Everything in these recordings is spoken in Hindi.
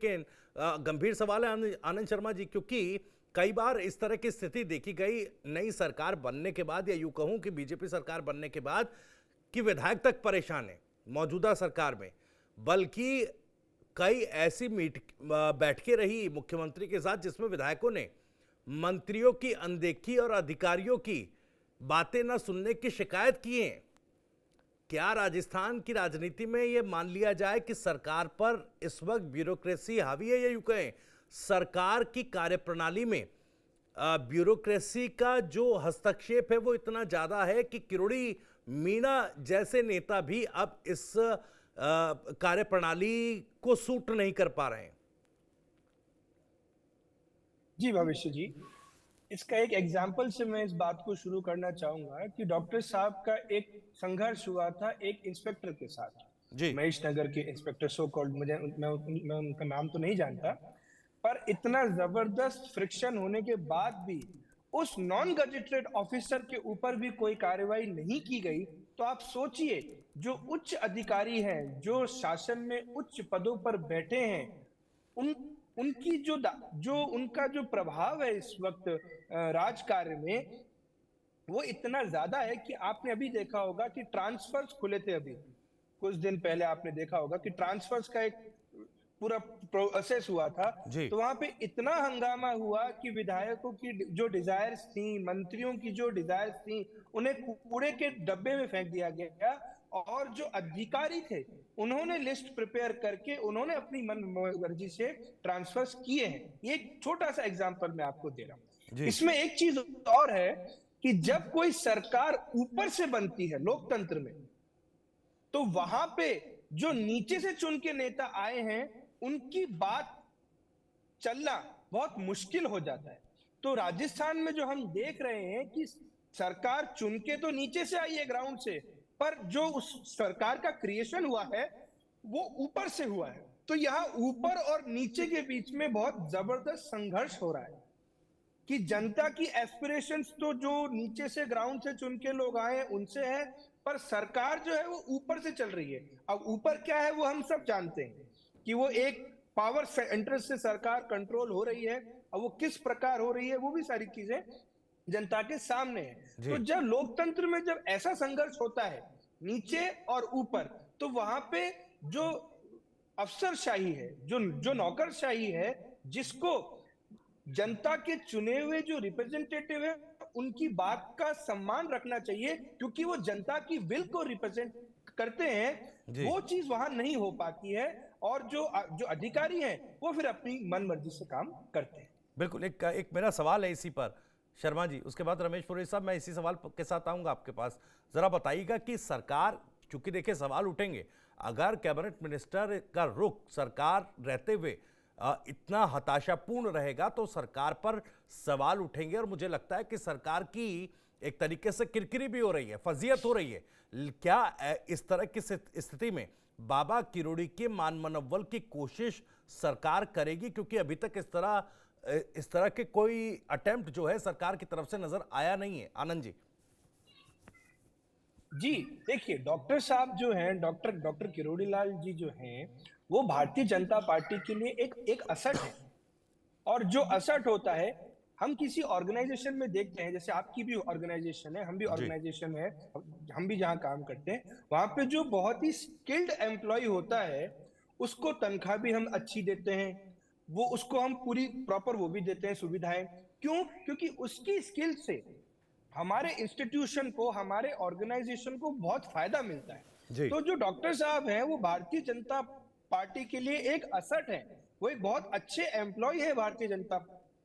लेकिन गंभीर सवाल है आनंद शर्मा जी, क्योंकि कई बार इस तरह की स्थिति देखी गई नई सरकार बनने के बाद, या यूं कहूं कि बीजेपी सरकार बनने के बाद, कि विधायक तक परेशान है मौजूदा सरकार में। बल्कि कई ऐसी बैठकें रही मुख्यमंत्री के साथ जिसमें विधायकों ने मंत्रियों की अनदेखी और अधिकारियों की बातें न सुनने की शिकायत की है। क्या राजस्थान की राजनीति में यह मान लिया जाए कि सरकार पर इस वक्त ब्यूरोक्रेसी हावी है, या यूं कहें सरकार की कार्यप्रणाली में ब्यूरोक्रेसी का जो हस्तक्षेप है वो इतना ज्यादा है कि किरोड़ी मीणा जैसे नेता भी अब इस कार्यप्रणाली को सूट नहीं कर पा रहे हैं? जी भविष्य जी, इसका एक एग्जाम्पल से मैं इस बात को शुरू करना चाहूंगा कि डॉक्टर साहब का एक संघर्ष हुआ था एक इंस्पेक्टर के साथ, जी। महेश नगर के इंस्पेक्टर, सो कॉल्ड, मैं उनका नाम तो नहीं जानता, पर इतना जबरदस्त फ्रिक्शन होने के बाद भी उस नॉन गजेटेड ऑफिसर के ऊपर भी कोई कार्रवाई नहीं की गई। तो आप सोचिए, जो उच्च अधिकारी हैं, जो शासन में उच्च पदों पर बैठे हैं, उन उनकी जो उनका जो प्रभाव है इस वक्त राजकार्य में, वो इतना ज्यादा है कि आपने अभी देखा होगा कि ट्रांसफर्स खुले थे अभी कुछ दिन पहले, आपने देखा होगा कि ट्रांसफर्स का एक पूरा प्रोसेस हुआ था। जी। तो वहां पे इतना हंगामा हुआ कि विधायकों की जो डिजायर्स थी, मंत्रियों की जो डिजायर्स थी, उन्हें कूड़े के डब्बे में फेंक दिया गया। और जो अधिकारी थे, उन्होंने लिस्ट प्रिपेयर करके उन्होंने अपनी मन मर्जी से ट्रांसफर्स किए हैं। ये एक छोटा सा एग्जांपल मैं आपको दे रहा हूं। जी। इसमें एक चीज और है कि जब कोई सरकार ऊपर से बनती है लोकतंत्र में, तो वहां पे जो नीचे से चुन के नेता आए हैं, उनकी बात चलना बहुत मुश्किल हो जाता है। तो राजस्थान में जो हम देख रहे हैं कि सरकार चुन के तो नीचे से आई है, ग्राउंड से, पर जो उस सरकार का क्रिएशन हुआ है वो ऊपर से हुआ है। तो यहाँ ऊपर और नीचे के बीच में बहुत जबरदस्त संघर्ष हो रहा है कि जनता की एस्पिरेशंस तो जो नीचे से ग्राउंड से चुन के लोग आए हैं उनसे है, पर सरकार जो है वो ऊपर से चल रही है। अब ऊपर क्या है वो हम सब जानते हैं कि वो एक पावर इंटरेस्ट से सरकार कंट्रोल हो रही है। अब वो किस प्रकार हो रही है वो भी सारी चीजें जनता के सामने है। तो जब लोकतंत्र में जब ऐसा संघर्ष होता है नीचे और ऊपर, तो वहां पे जो अफसरशाही है, जो जो नौकरशाही है, जिसको जनता के चुने हुए जो रिप्रेजेंटेटिव है उनकी बात का सम्मान रखना चाहिए, क्योंकि वो जनता की विल को रिप्रेजेंट करते हैं, जी। वो चीज वहां नहीं हो पाती है। और जो जो अधिकारी हैं वो फिर अपनी मन मर्जी से काम करते हैं। बिल्कुल। एक एक मेरा सवाल है इसी पर शर्मा जी, उसके बाद रमेश पुरी साहब, मैं इसी सवाल के साथ आऊंगा आपके पास। जरा बताइएगा कि सरकार, चूंकि देखिए सवाल उठेंगे, अगर कैबिनेट मिनिस्टर का रुख सरकार रहते हुए इतना हताशापूर्ण रहेगा तो सरकार पर सवाल उठेंगे, और मुझे लगता है कि सरकार की एक तरीके से किरकिरी भी हो रही है, फजीयत हो रही है। क्या इस तरह की स्थिति में बाबा किरोड़ी के मान मनव्वल की कोशिश सरकार करेगी? क्योंकि अभी तक इस तरह के कोई अटेम्प्ट जो है सरकार की तरफ से नजर आया नहीं है। आनंद जी। जी देखिए, डॉक्टर साहब जो हैं, डॉक्टर किरोड़ी लाल जी जो हैं, वो भारतीय जनता पार्टी के लिए एक एक असट है। और जो असट होता है, हम किसी ऑर्गेनाइजेशन में देखते हैं, जैसे आपकी भी ऑर्गेनाइजेशन है, हम भी जी। ऑर्गेनाइजेशन है, हम भी जहां काम करते हैं, वहां पे जो बहुत ही स्किल्ड एम्प्लॉय होता है, उसको तनख्वाह भी हम अच्छी देते हैं, वो उसको हम पूरी प्रॉपर वो भी देते हैं सुविधाएं। क्यों? क्योंकि उसकी स्किल से हमारे इंस्टीट्यूशन को, हमारे ऑर्गेनाइजेशन को बहुत फायदा मिलता है। जी। तो जो डॉक्टर साहब हैं वो भारतीय जनता पार्टी के लिए एक असट है, वो एक बहुत अच्छे एम्प्लॉय है भारतीय जनता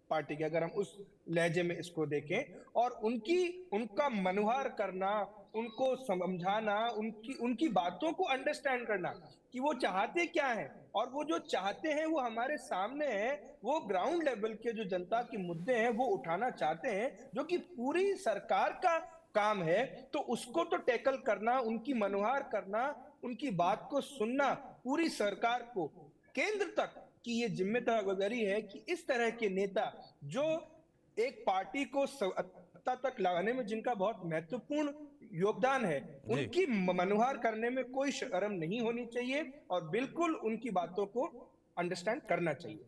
पार्टी के, अगर हम उस लहजे में इसको देखें। और उनका मनुहार करना, उनको समझाना, उनकी उनकी बातों को अंडरस्टैंड करना कि वो चाहते क्या है, और वो जो चाहते हैं वो हमारे सामने है। वो ग्राउंड लेवल के जो जनता के मुद्दे हैं वो उठाना चाहते हैं, जो कि पूरी सरकार का काम है। तो उसको तो टैकल करना, उनकी मनुहार करना, उनकी बात को सुनना, पूरी सरकार को केंद्र तक की ये जिम्मेदारी है कि इस तरह के नेता जो एक पार्टी को सत्ता तक लाने में जिनका बहुत महत्वपूर्ण योगदान है, जी। उनकी मनुहार करने में कोई शर्म नहीं होनी चाहिए, और बिल्कुल उनकी बातों को अंडरस्टैंड करना चाहिए।